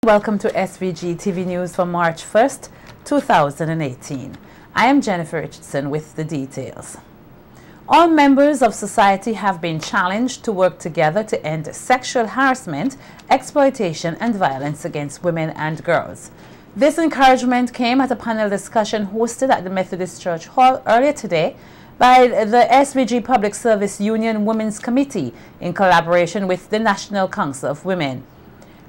welcome to SVG-TV News for March 1st, 2018. I am Jennifer Richardson with the details. All members of society have been challenged to work together to end sexual harassment, exploitation and violence against women and girls. This encouragement came at a panel discussion hosted at the Methodist Church Hall earlier today by the SVG Public Service Union Women's Committee in collaboration with the National Council of Women.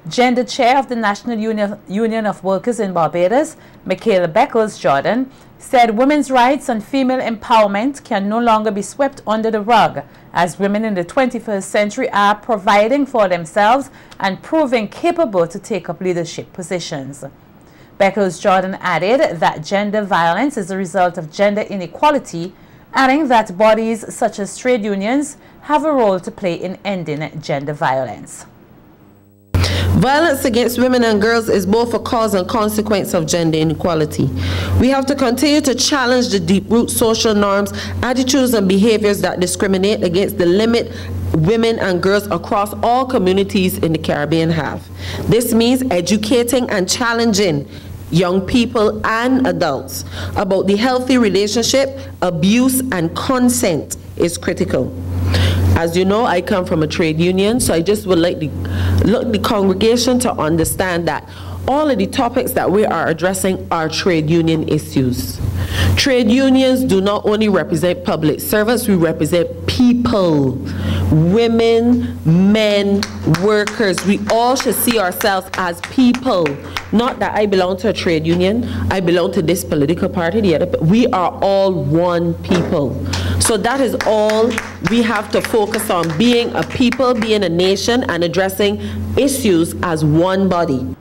Gender Chair of the National Union of Workers in Barbados, Michaela Beckles-Jordan, said women's rights and female empowerment can no longer be swept under the rug, as women in the 21st century are providing for themselves and proving capable to take up leadership positions. Beckles-Jordan added that gender violence is a result of gender inequality, adding that bodies such as trade unions have a role to play in ending gender violence. Violence against women and girls is both a cause and consequence of gender inequality. We have to continue to challenge the deep-root social norms, attitudes and behaviors that discriminate against the limit women and girls across all communities in the Caribbean have. This means educating and challenging young people and adults about the healthy relationship, abuse and consent is critical. As you know, I come from a trade union, so I just would like the congregation to understand that all of the topics that we are addressing are trade union issues. Trade unions do not only represent public servants, we represent people, women, men, workers. We all should see ourselves as people. Not that I belong to a trade union, I belong to this political party, the other. We are all one people. So that is all we have to focus on, being a people, being a nation, and addressing issues as one body.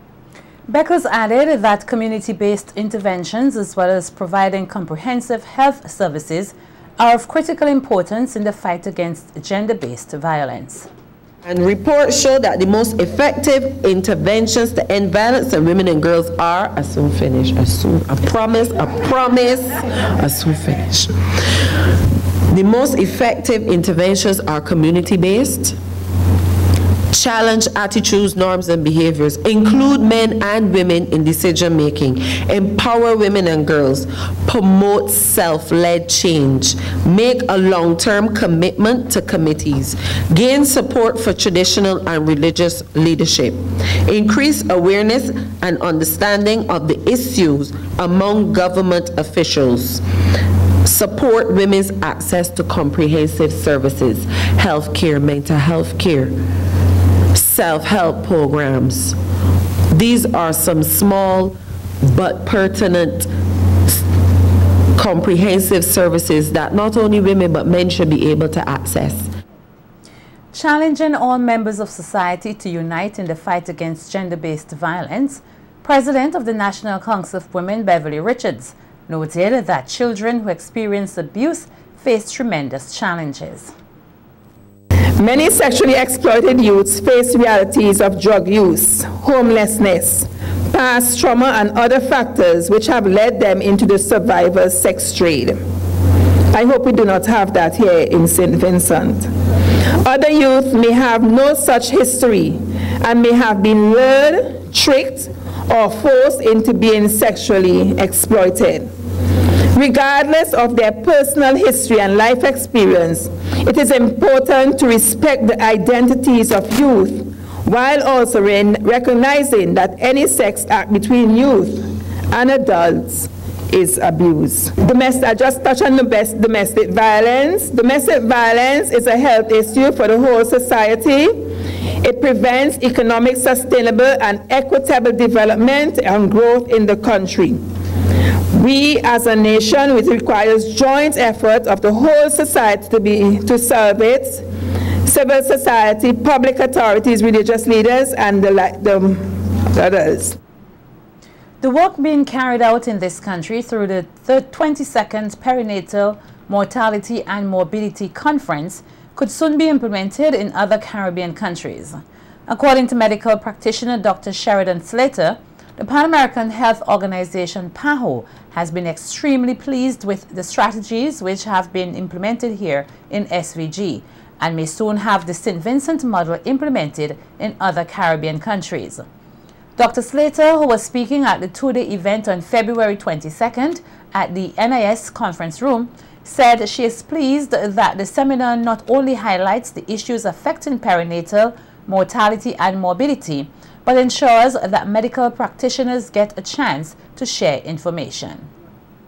Beckles added that community-based interventions, as well as providing comprehensive health services, are of critical importance in the fight against gender-based violence. And reports show that the most effective interventions to end violence on women and girls are, I soon finish, I promise, I soon finish. The most effective interventions are community-based, challenge attitudes, norms, and behaviors, include men and women in decision-making, empower women and girls, promote self-led change, make a long-term commitment to committees, gain support for traditional and religious leadership, increase awareness and understanding of the issues among government officials, support women's access to comprehensive services, health care, mental health care, self-help programs. These are some small but pertinent comprehensive services that not only women but men should be able to access. Challenging all members of society to unite in the fight against gender-based violence, President of the National Council of Women, Beverly Richards, noted that children who experience abuse face tremendous challenges. Many sexually exploited youths face realities of drug use, homelessness, past trauma and other factors which have led them into the survivor's sex trade. I hope we do not have that here in St. Vincent. Other youth may have no such history and may have been lured, tricked, or forced into being sexually exploited. Regardless of their personal history and life experience, it is important to respect the identities of youth while also recognizing that any sex act between youth and adults is abuse. I just touched on domestic violence. Domestic violence is a health issue for the whole society. It prevents economic, sustainable, and equitable development and growth in the country. We as a nation, it requires joint effort of the whole society to solve it. Civil society, public authorities, religious leaders, and the others. The work being carried out in this country through the 22nd Perinatal Mortality and Morbidity Conference could soon be implemented in other Caribbean countries. According to medical practitioner Dr. Sheridan Slater, the Pan American Health Organization, PAHO, has been extremely pleased with the strategies which have been implemented here in SVG and may soon have the St. Vincent model implemented in other Caribbean countries. Dr. Slater, who was speaking at the two-day event on February 22nd at the NIS conference room, said she is pleased that the seminar not only highlights the issues affecting perinatal mortality and morbidity, but ensures that medical practitioners get a chance to share information.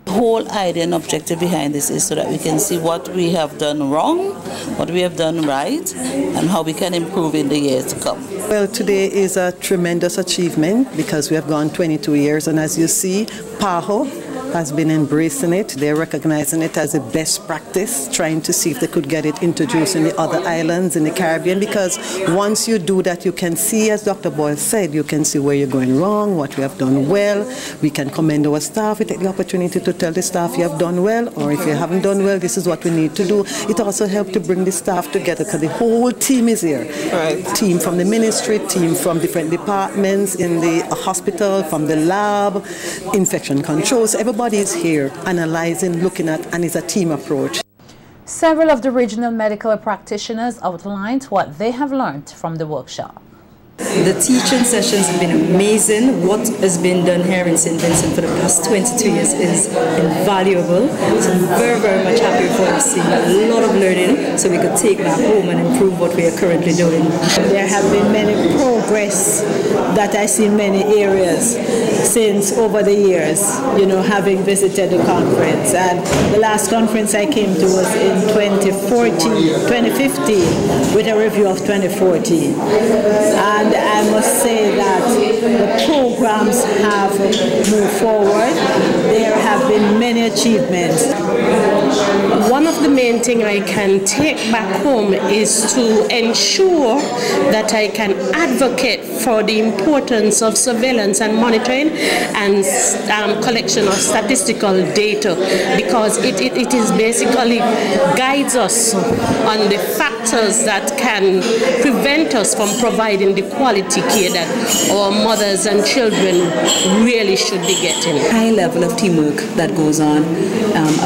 The whole idea and objective behind this is so that we can see what we have done wrong, what we have done right, and how we can improve in the years to come. Well, today is a tremendous achievement because we have gone 22 years, and as you see, PAHO has been embracing it. They're recognizing it as a best practice, trying to see if they could get it introduced in the other islands in the Caribbean, because once you do that, you can see, as Dr. Boyle said, you can see where you're going wrong, what we have done well. We can commend our staff. We take the opportunity to tell the staff you have done well, or if you haven't done well, this is what we need to do. It also helps to bring the staff together because the whole team is here. Right. Team from the ministry, team from different departments in the hospital, from the lab, infection control. So everybody is here analyzing, looking at, and it's a team approach. Several of the regional medical practitioners outlined what they have learned from the workshop. The teaching sessions have been amazing. What has been done here in St. Vincent for the past 22 years is invaluable. So I'm very, very much happy for receiving a lot of learning so we could take that home and improve what we are currently doing. There have been many progress that I see in many areas since over the years, you know, having visited the conference. And the last conference I came to was in 2015 with a review of 2014. And I must say that the programs have moved forward. There have been many achievements. One of the main things I can take back home is to ensure that I can advocate for the importance of surveillance and monitoring and collection of statistical data, because it is basically guides us on the factors that can prevent us from providing the quality care that our mothers and children really should be getting. High level of teamwork that goes on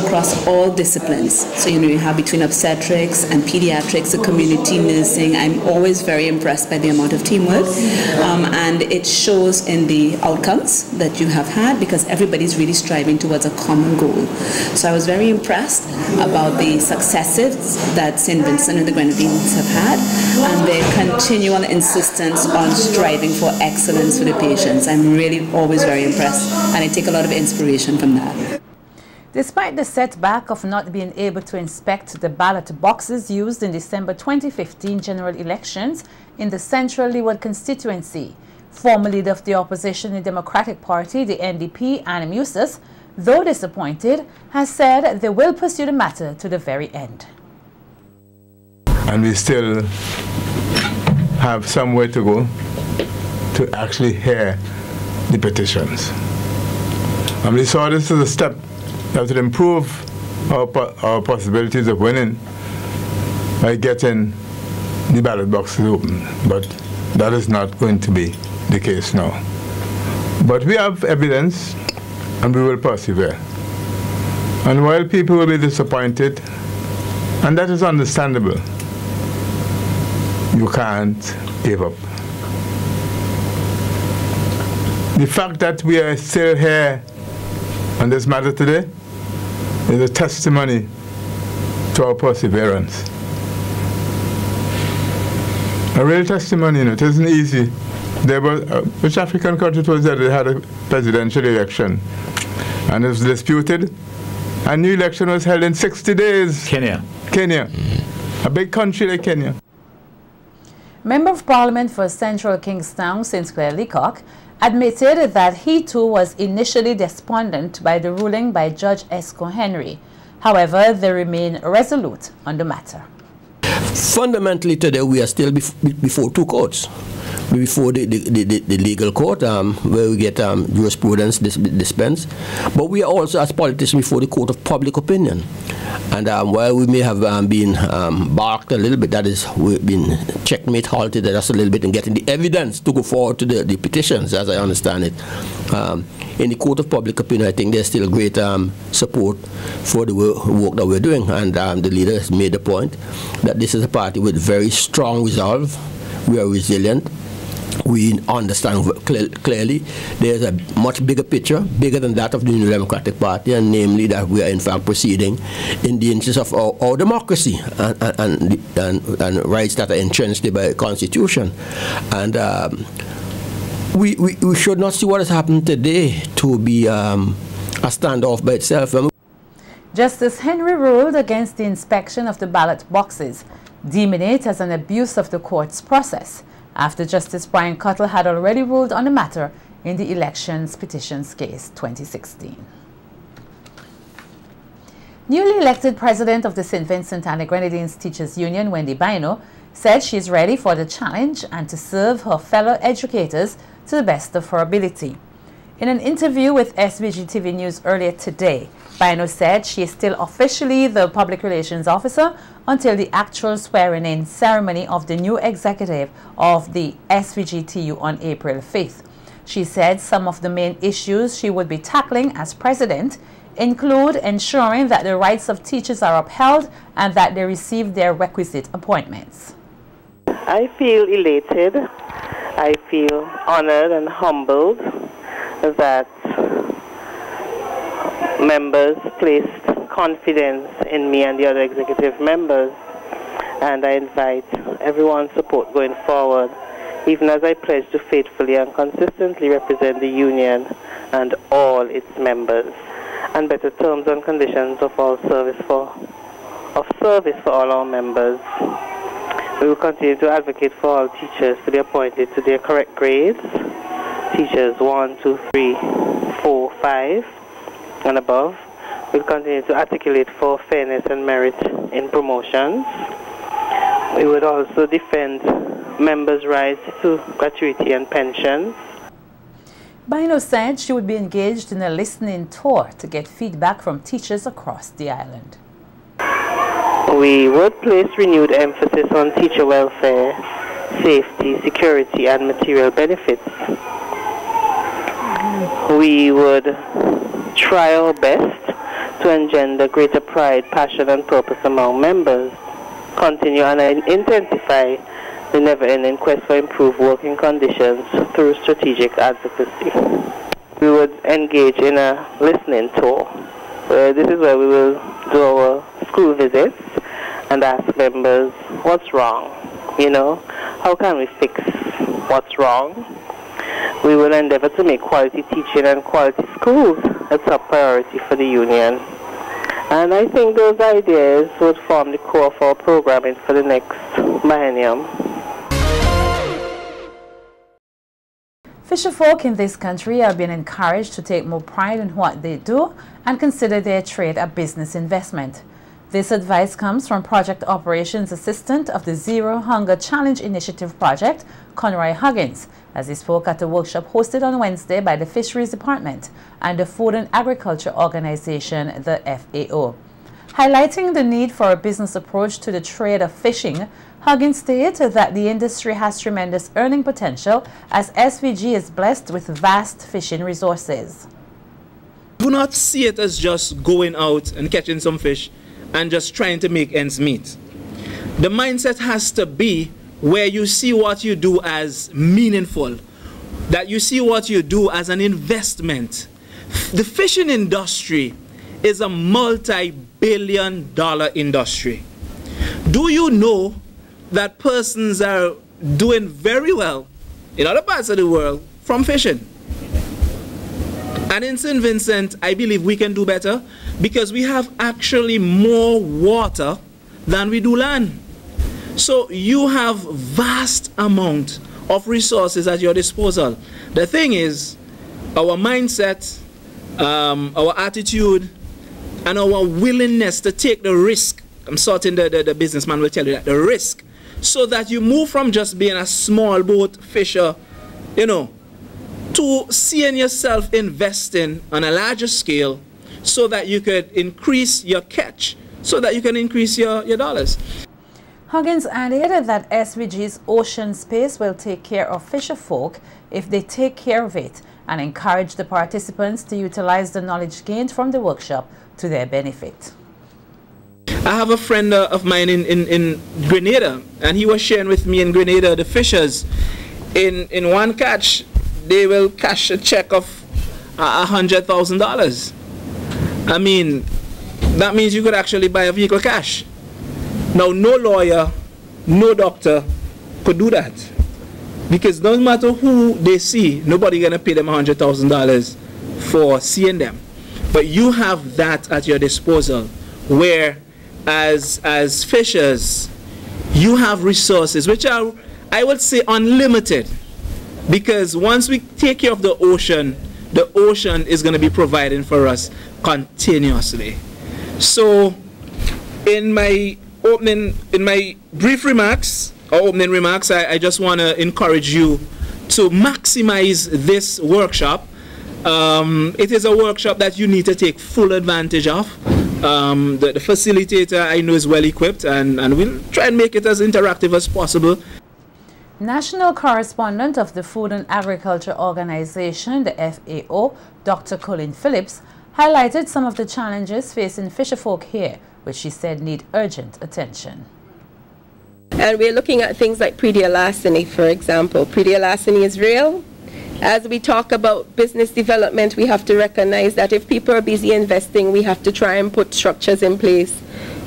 across all disciplines. So, you know, you have between obstetrics and pediatrics, the community nursing. I'm always very impressed by the amount of teamwork, and it shows in the outcomes that you have had, because everybody's really striving towards a common goal. So I was very impressed about the successes that St. Vincent and the Grenadines have had, and their continual insistence on striving for excellence for the patients. I'm really always very impressed, and I take a lot of inspiration from that. Despite the setback of not being able to inspect the ballot boxes used in December 2015 general elections in the Central Leeward constituency, former leader of the opposition in the Democratic Party, the NDP, Anna Musis, though disappointed, has said they will pursue the matter to the very end. And we still have some way to go to actually hear the petitions. And we saw this as a step that would improve our possibilities of winning by getting the ballot boxes open. But that is not going to be the case now. But we have evidence, and we will persevere. And while people will be disappointed, and that is understandable, you can't give up. The fact that we are still here on this matter today is a testimony to our perseverance. A real testimony, you know. It isn't easy. There was, which African country was that they had a presidential election and it was disputed? A new election was held in 60 days. Kenya. A big country like Kenya. Member of Parliament for Central Kingstown, St. Clair Leacock, admitted that he too was initially despondent by the ruling by Judge Esco Henry. However, they remain resolute on the matter. Fundamentally today we are still before two courts. Before the legal court, where we get jurisprudence dispensed, but we are also as politicians before the court of public opinion. And while we may have been barked a little bit, that is, we've been checkmate halted just a little bit in getting the evidence to go forward to the petitions, as I understand it. In the court of public opinion, I think there's still great support for the work that we're doing, and the leader has made the point that this is a party with very strong resolve. We are resilient. we understand clearly there's a much bigger picture, bigger than that of the New Democratic Party, and namely that we are in fact proceeding in the interest of our democracy and rights that are entrenched by the Constitution. And we should not see what has happened today to be a standoff by itself. Justice Henry ruled against the inspection of the ballot boxes, deeming it as an abuse of the court's process, after Justice Brian Cuttle had already ruled on the matter in the Elections Petitions Case 2016. Newly elected president of the St. Vincent and the Grenadines Teachers Union, Wendy Bino, said she is ready for the challenge and to serve her fellow educators to the best of her ability. In an interview with SVG-TV News earlier today, Bino said she is still officially the Public Relations Officer until the actual swearing-in ceremony of the new executive of the SVGTU on April 5th. She said some of the main issues she would be tackling as president include ensuring that the rights of teachers are upheld and that they receive their requisite appointments. I feel elated. I feel honored and humbled that members placed confidence in me and the other executive members, and I invite everyone's support going forward, even as I pledge to faithfully and consistently represent the union and all its members, and better terms and conditions of service for all our members. We will continue to advocate for all teachers to be appointed to their correct grades, teachers 1, 2, 3, 4, 5, and above. We'll continue to articulate for fairness and merit in promotions. We would also defend members' rights to gratuity and pensions. Bino said she would be engaged in a listening tour to get feedback from teachers across the island. We would place renewed emphasis on teacher welfare, safety, security, and material benefits. We would try our best to engender greater pride, passion, and purpose among members, continue and intensify the never-ending quest for improved working conditions through strategic advocacy. We would engage in a listening tour. This is where we will do our school visits and ask members, what's wrong? You know, how can we fix what's wrong? We will endeavor to make quality teaching and quality schools a top priority for the union. And I think those ideas would form the core of our programming for the next millennium. Fisherfolk in this country are being encouraged to take more pride in what they do and consider their trade a business investment. This advice comes from Project Operations Assistant of the Zero Hunger Challenge Initiative Project, Conroy Huggins, as he spoke at a workshop hosted on Wednesday by the Fisheries Department and the Food and Agriculture Organization, the FAO. Highlighting the need for a business approach to the trade of fishing, Huggins stated that the industry has tremendous earning potential as SVG is blessed with vast fishing resources. Do not see it as just going out and catching some fish and just trying to make ends meet. The mindset has to be where you see what you do as meaningful, that you see what you do as an investment. The fishing industry is a multi-billion-dollar industry. Do you know that persons are doing very well in other parts of the world from fishing? And in St. Vincent, I believe we can do better because we have actually more water than we do land. So you have vast amount of resources at your disposal. The thing is, our mindset, our attitude, and our willingness to take the risk. I'm certain the businessman will tell you that, the risk, so that you move from just being a small boat fisher, you know, to seeing yourself investing on a larger scale so that you could increase your catch, so that you can increase your dollars. Huggins added that SVG's ocean space will take care of fisherfolk if they take care of it and encourage the participants to utilize the knowledge gained from the workshop to their benefit. I have a friend of mine in Grenada, and he was sharing with me in Grenada the fishers. in one catch, they will cash a check of $100,000. I mean, that means you could actually buy a vehicle cash. Now, no lawyer, no doctor could do that, because no matter who they see, nobody gonna pay them $100,000 for seeing them. But you have that at your disposal, where as fishers, you have resources which are, I would say, unlimited, because once we take care of the ocean is going to be providing for us continuously. So in my brief remarks, or opening remarks, I just want to encourage you to maximize this workshop. It is a workshop that you need to take full advantage of. The facilitator, I know, is well equipped, and we'll try and make it as interactive as possible. National correspondent of the Food and Agriculture Organization, the FAO, Dr. Colin Phillips, highlighted some of the challenges facing fisherfolk here, which she said need urgent attention. And we're looking at things like predial larceny, for example. Predial larceny is real. As we talk about business development, we have to recognize that if people are busy investing, we have to try and put structures in place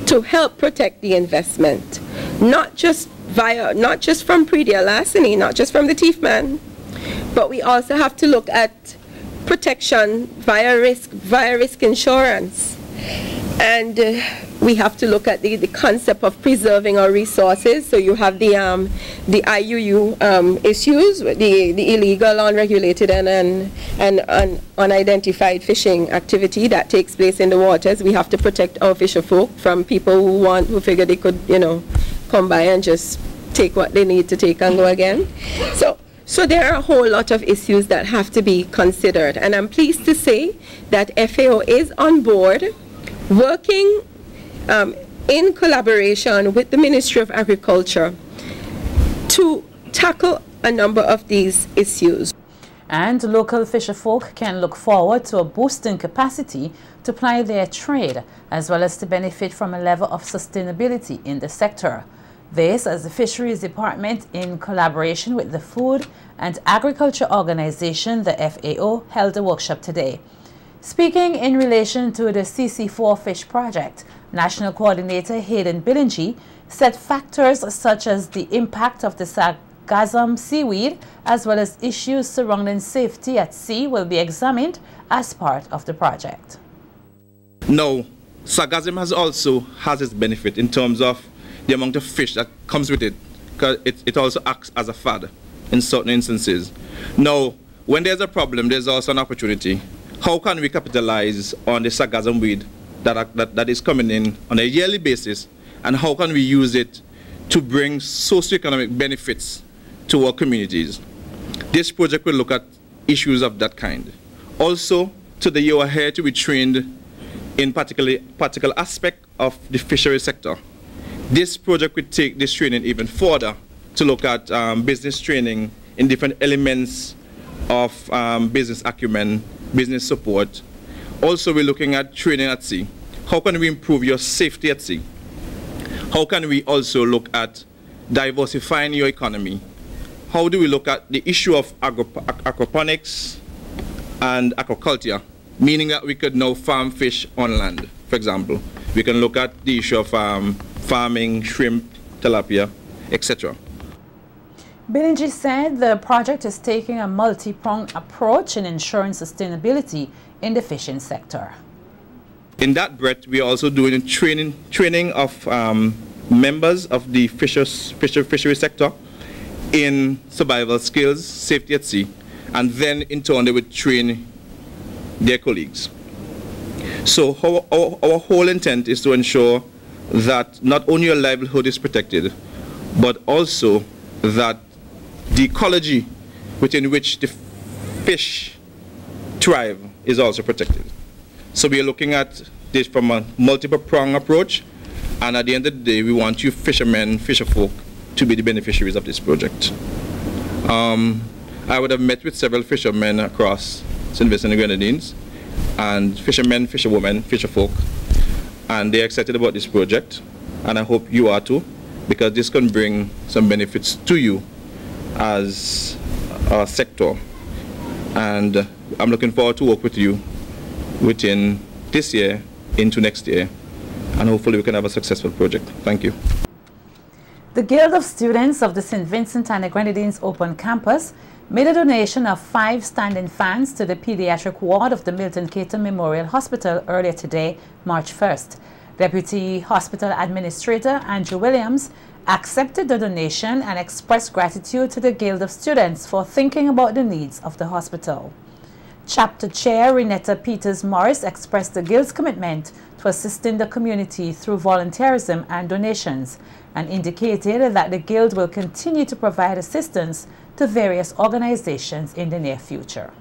to help protect the investment. Not just from predial larceny, not just from the thief man, but we also have to look at protection via risk insurance. And we have to look at the concept of preserving our resources. So you have the IUU issues, the illegal, unregulated, and unidentified fishing activity that takes place in the waters. We have to protect our fisherfolk from people who figure they could, come by and just take what they need to take and go again. So there are a whole lot of issues that have to be considered, and I'm pleased to say that FAO is on board, working in collaboration with the Ministry of Agriculture to tackle a number of these issues. And local fisherfolk can look forward to a boost in capacity to ply their trade, as well as to benefit from a level of sustainability in the sector. This, as the Fisheries Department, in collaboration with the Food and Agriculture Organization, the FAO, held a workshop today. Speaking in relation to the CC4 Fish Project, National Coordinator Hayden Billingy said factors such as the impact of the sargassum seaweed, as well as issues surrounding safety at sea, will be examined as part of the project. Now, sargassum has its benefit in terms of the amount of fish that comes with it, because it also acts as a fad in certain instances. Now, when there's a problem, there's also an opportunity. How can we capitalize on the sargassum weed that is coming in on a yearly basis, and how can we use it to bring socioeconomic benefits to our communities? This project will look at issues of that kind. Also, today you are here to be trained in particular aspect of the fishery sector. This project will take this training even further to look at business training in different elements of business acumen, business support. Also, we're looking at training at sea. How can we improve your safety at sea? How can we also look at diversifying your economy? How do we look at the issue of aquaponics and aquaculture, meaning that we could now farm fish on land, for example. We can look at the issue of farming shrimp, tilapia, etc. Billingy said the project is taking a multi-pronged approach in ensuring sustainability in the fishing sector. In that breath, we are also doing training of members of the fishery sector in survival skills, safety at sea, and then in turn they would train their colleagues. So our whole intent is to ensure that not only your livelihood is protected, but also that the ecology within which the fish thrive is also protected. So we are looking at this from a multiple prong approach, and at the end of the day, we want you fishermen, fisherfolk, to be the beneficiaries of this project. I would have met with several fishermen across St. Vincent and Grenadines, and fishermen, fisherwomen, fisherfolk, and they're excited about this project, and I hope you are too, because this can bring some benefits to you as sector. And I'm looking forward to work with you within this year into next year, and hopefully we can have a successful project. Thank you. The Guild of Students of the St. Vincent and the Grenadines Open Campus made a donation of 5 standing fans to the pediatric ward of the Milton Caton Memorial Hospital earlier today, March 1st. Deputy Hospital Administrator Andrew Williams accepted the donation and expressed gratitude to the Guild of Students for thinking about the needs of the hospital. Chapter Chair Renetta Peters-Morris expressed the Guild's commitment to assisting the community through volunteerism and donations, and indicated that the Guild will continue to provide assistance to various organizations in the near future.